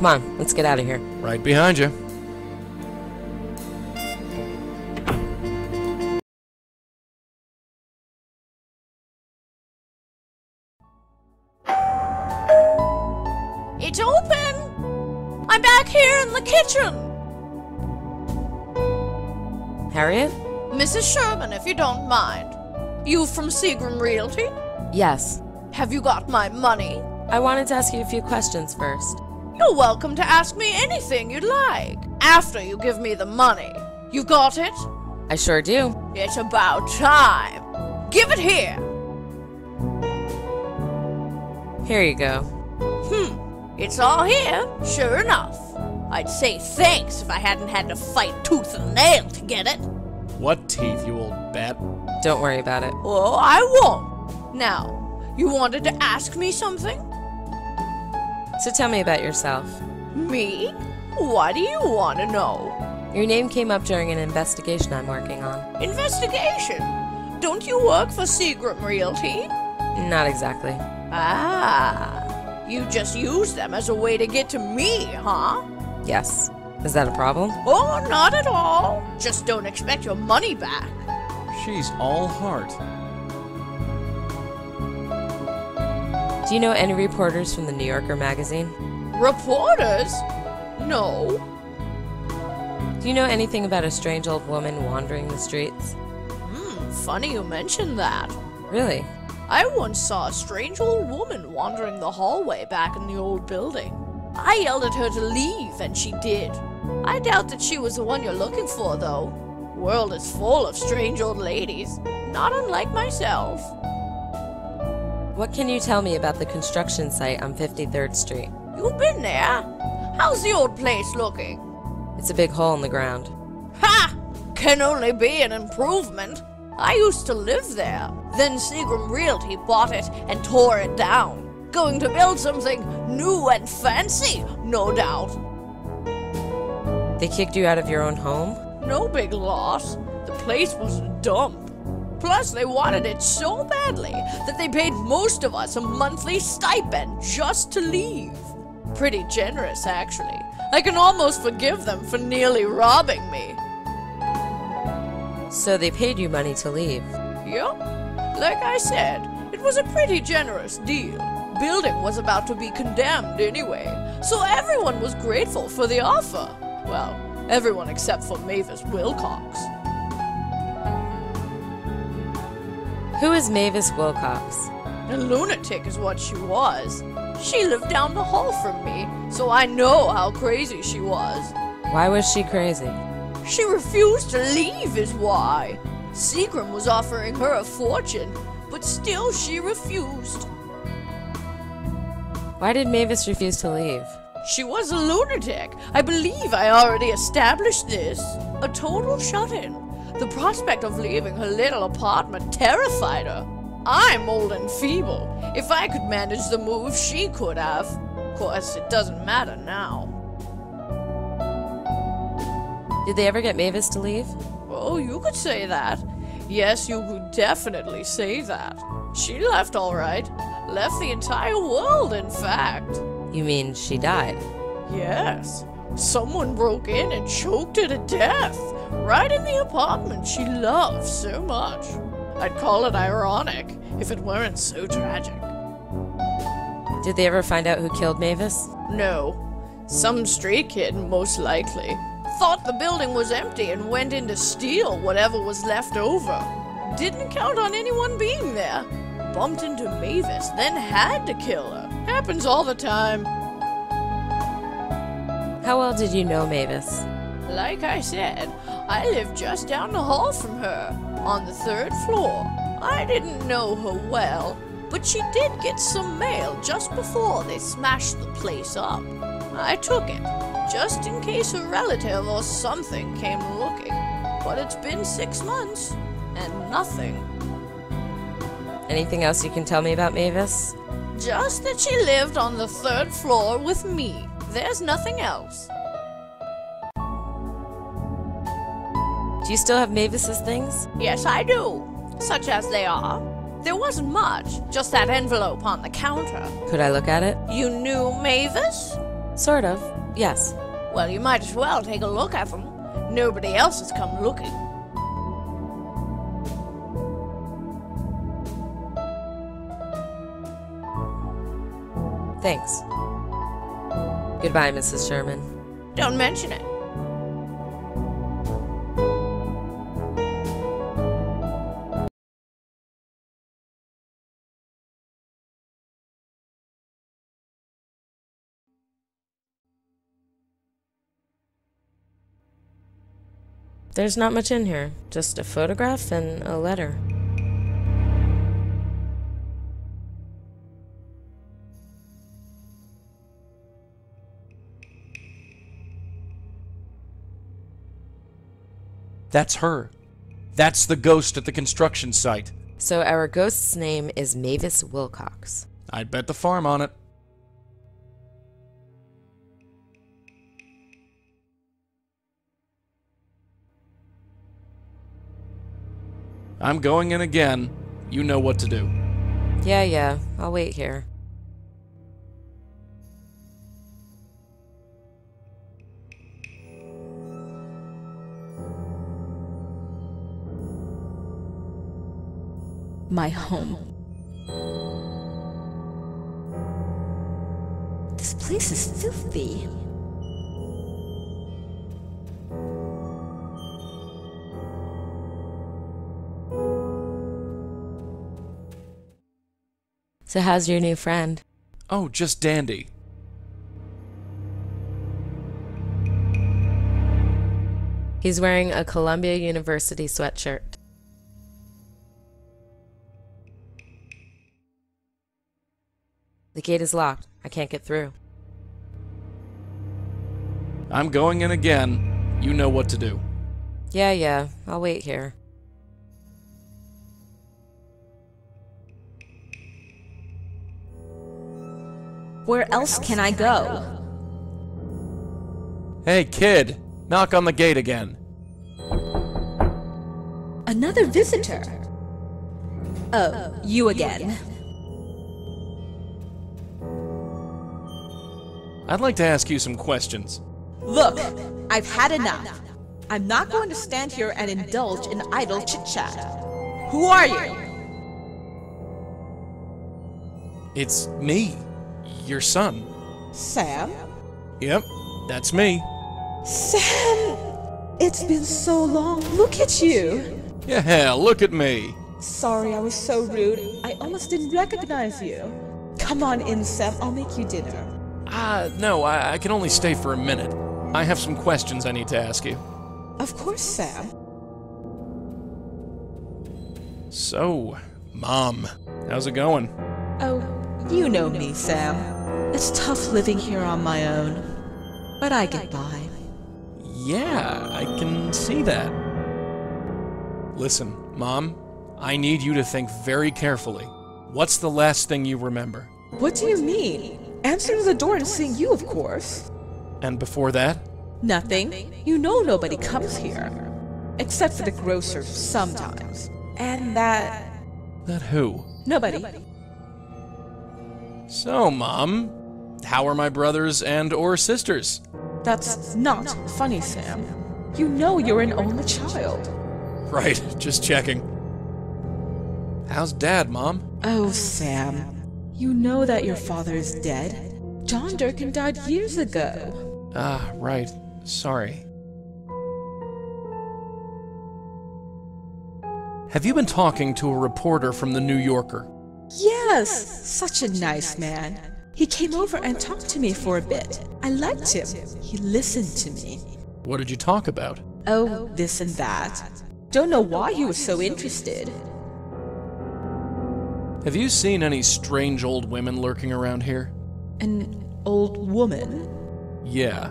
Come on, let's get out of here. Right behind you. It's open! I'm back here in the kitchen! Harriet? Mrs. Sherman, if you don't mind. You from Seagram Realty? Yes. Have you got my money? I wanted to ask you a few questions first. You're welcome to ask me anything you'd like, after you give me the money. You got it? I sure do. It's about time. Give it here! Here you go. It's all here, sure enough. I'd say thanks if I hadn't had to fight tooth and nail to get it. What teeth, you old bat? Don't worry about it. Oh, I won't. Now, you wanted to ask me something? So tell me about yourself. Me? What do you want to know? Your name came up during an investigation I'm working on. Investigation? Don't you work for Seagram Realty? Not exactly. Ah, you just use them as a way to get to me, huh? Yes. Is that a problem? Oh, not at all. Just don't expect your money back. She's all heart. Do you know any reporters from the New Yorker magazine? Reporters? No. Do you know anything about a strange old woman wandering the streets? Funny you mention that. Really? I once saw a strange old woman wandering the hallway back in the old building. I yelled at her to leave, and she did. I doubt that she was the one you're looking for, though. World is full of strange old ladies, not unlike myself. What can you tell me about the construction site on 53rd Street? You've been there? How's the old place looking? It's a big hole in the ground. Ha! Can only be an improvement. I used to live there. Then Seagram Realty bought it and tore it down. Going to build something new and fancy, no doubt. They kicked you out of your own home? No big loss. The place was a dump. Plus, they wanted it so badly that they paid most of us a monthly stipend just to leave. Pretty generous, actually. I can almost forgive them for nearly robbing me. So they paid you money to leave? Yep. Like I said, it was a pretty generous deal. Building was about to be condemned anyway, so everyone was grateful for the offer. Well, everyone except for Mavis Wilcox. Who is Mavis Wilcox? A lunatic is what she was. She lived down the hall from me, so I know how crazy she was. Why was she crazy? She refused to leave is why. Seagram was offering her a fortune, but still she refused. Why did Mavis refuse to leave? She was a lunatic. I believe I already established this. A total shut-in. The prospect of leaving her little apartment terrified her. I'm old and feeble. If I could manage the move, she could have. Of course, it doesn't matter now. Did they ever get Mavis to leave? Oh, you could say that. Yes, you could definitely say that. She left all right. Left the entire world, in fact. You mean she died? Yes. Someone broke in and choked her to death. Right in the apartment she loved so much. I'd call it ironic if it weren't so tragic. Did they ever find out who killed Mavis? No. Some stray kid, most likely. Thought the building was empty and went in to steal whatever was left over. Didn't count on anyone being there. Bumped into Mavis, then had to kill her. Happens all the time. How well did you know Mavis? Like I said, I lived just down the hall from her, on the 3rd floor. I didn't know her well, but she did get some mail just before they smashed the place up. I took it, just in case a relative or something came looking. But it's been 6 months, and nothing. Anything else you can tell me about Mavis? Just that she lived on the 3rd floor with me. There's nothing else. Do you still have Mavis's things? Yes, I do. Such as they are. There wasn't much, just that envelope on the counter. Could I look at it? You knew Mavis? Sort of, yes. Well, you might as well take a look at them. Nobody else has come looking. Thanks. Goodbye, Mrs. Sherman. Don't mention it. There's not much in here, just a photograph and a letter. That's her. That's the ghost at the construction site. So our ghost's name is Mavis Wilcox. I'd bet the farm on it. I'm going in again. You know what to do. Yeah, I'll wait here. My home. This place is filthy. So how's your new friend? Oh, just dandy. He's wearing a Columbia University sweatshirt. The gate is locked. I can't get through. I'm going in again. You know what to do. Yeah, I'll wait here. Where else can I go? Hey, kid! Knock on the gate again. Another visitor. Oh, you again. I'd like to ask you some questions. Look, I've had enough. I'm not going to stand here and indulge in idle chit-chat. Who are you? It's me. Your son. Sam? Yep, that's me. Sam! It's been so long. Look at you. Yeah, look at me. Sorry I was so rude. I almost didn't recognize you. Come on in, Sam. I'll make you dinner. No, I can only stay for a minute. I have some questions I need to ask you. Of course, Sam. So, Mom, how's it going? Oh, you know me, Sam. It's tough living here on my own. But I get by. Yeah, I can see that. Listen, Mom, I need you to think very carefully. What's the last thing you remember? What do you mean? Answering the door and seeing you, of course. And before that? Nothing. You know nobody comes here. Except for the grocer sometimes. And that... That who? Nobody. So, Mom, how are my brothers and or sisters? That's not funny, Sam. You know you're an only child. Right, just checking. How's Dad, Mom? Oh, Sam. You know that your father is dead. John Durkin died years ago. Ah, right. Sorry. Have you been talking to a reporter from the New Yorker? Yes, such a nice man. He came over and talked to me for a bit. I liked him. He listened to me. What did you talk about? Oh, this and that. Don't know why he was so interested. Have you seen any strange old women lurking around here? An old woman? Yeah.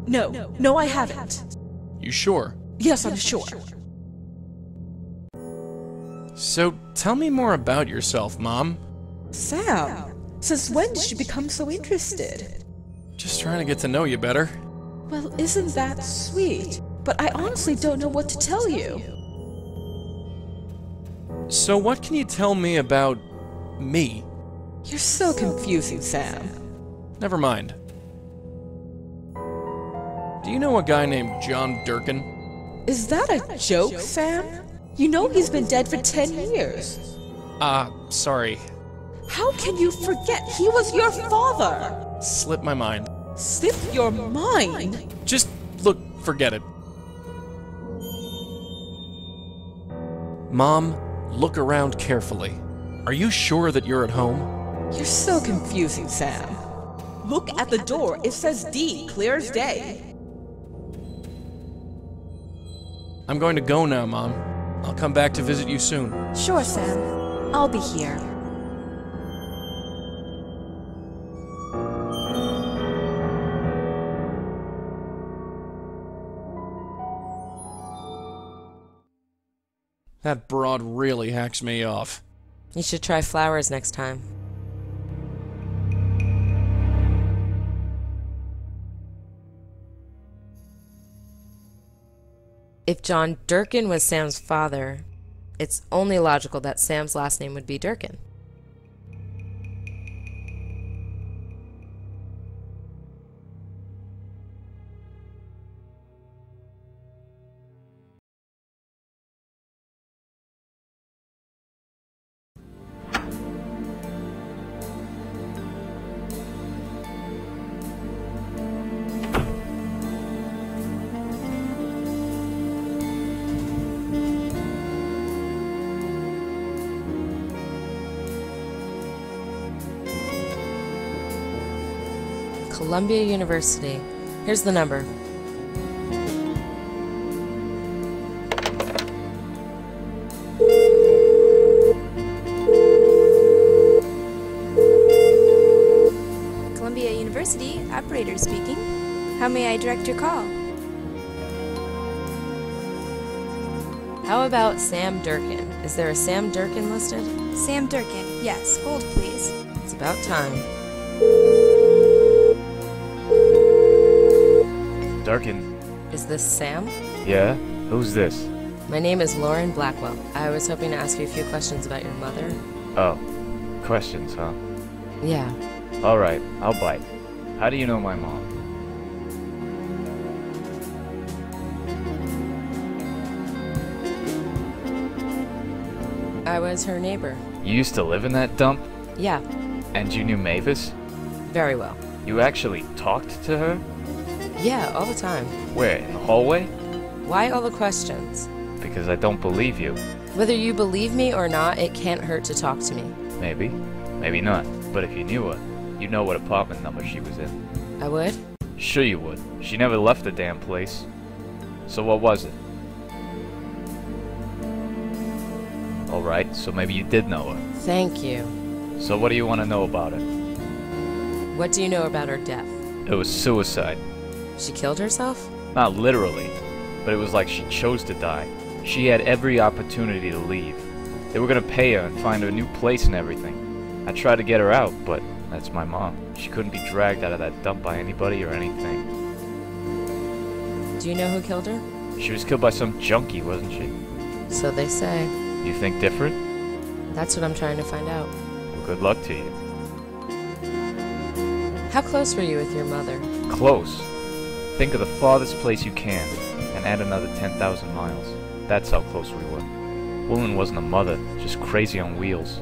No, I haven't. You sure? Yes, I'm sure. So, tell me more about yourself, Mom. Sam, since when did you become so interested? Just trying to get to know you better. Well, isn't that sweet? But I honestly don't know what to tell you. So what can you tell me about me? You're so confusing, Sam. Never mind. Do you know a guy named John Durkin? Is that a joke, Sam? You know he's been dead for 10 years. Sorry. How can you forget he was your father? Slipped my mind. Slip your mind? Just, look, forget it. Mom, look around carefully. Are you sure that you're at home? You're so confusing, Sam. Look at the door. It says D, clear as day. I'm going to go now, Mom. I'll come back to visit you soon. Sure, Sam. I'll be here. That broad really hacks me off. You should try flowers next time. If John Durkin was Sam's father, it's only logical that Sam's last name would be Durkin. Columbia University. Here's the number. Columbia University, operator speaking. How may I direct your call? How about Sam Durkin? Is there a Sam Durkin listed? Sam Durkin. Yes, hold please. It's about time. Durkin. Is this Sam? Yeah? Who's this? My name is Lauren Blackwell. I was hoping to ask you a few questions about your mother. Oh. Questions, huh? Yeah. Alright, I'll bite. How do you know my mom? I was her neighbor. You used to live in that dump? Yeah, And you knew Mavis? very well. You actually talked to her? Yeah, all the time. Where, in the hallway? Why all the questions? Because I don't believe you. Whether you believe me or not, it can't hurt to talk to me. Maybe. Maybe not. But if you knew her, you'd know what apartment number she was in. I would? Sure you would. She never left the damn place. So what was it? Alright, so maybe you did know her. Thank you. So what do you want to know about her? What do you know about her death? It was suicide. She killed herself? Not literally, but it was like she chose to die. She had every opportunity to leave. They were gonna pay her and find her a new place and everything. I tried to get her out, but that's my mom. She couldn't be dragged out of that dump by anybody or anything. Do you know who killed her? She was killed by some junkie, wasn't she? So they say. You think different? That's what I'm trying to find out. Well, good luck to you. How close were you with your mother? Close. Think of the farthest place you can, and add another 10,000 miles. That's how close we were. Woman wasn't a mother, just crazy on wheels.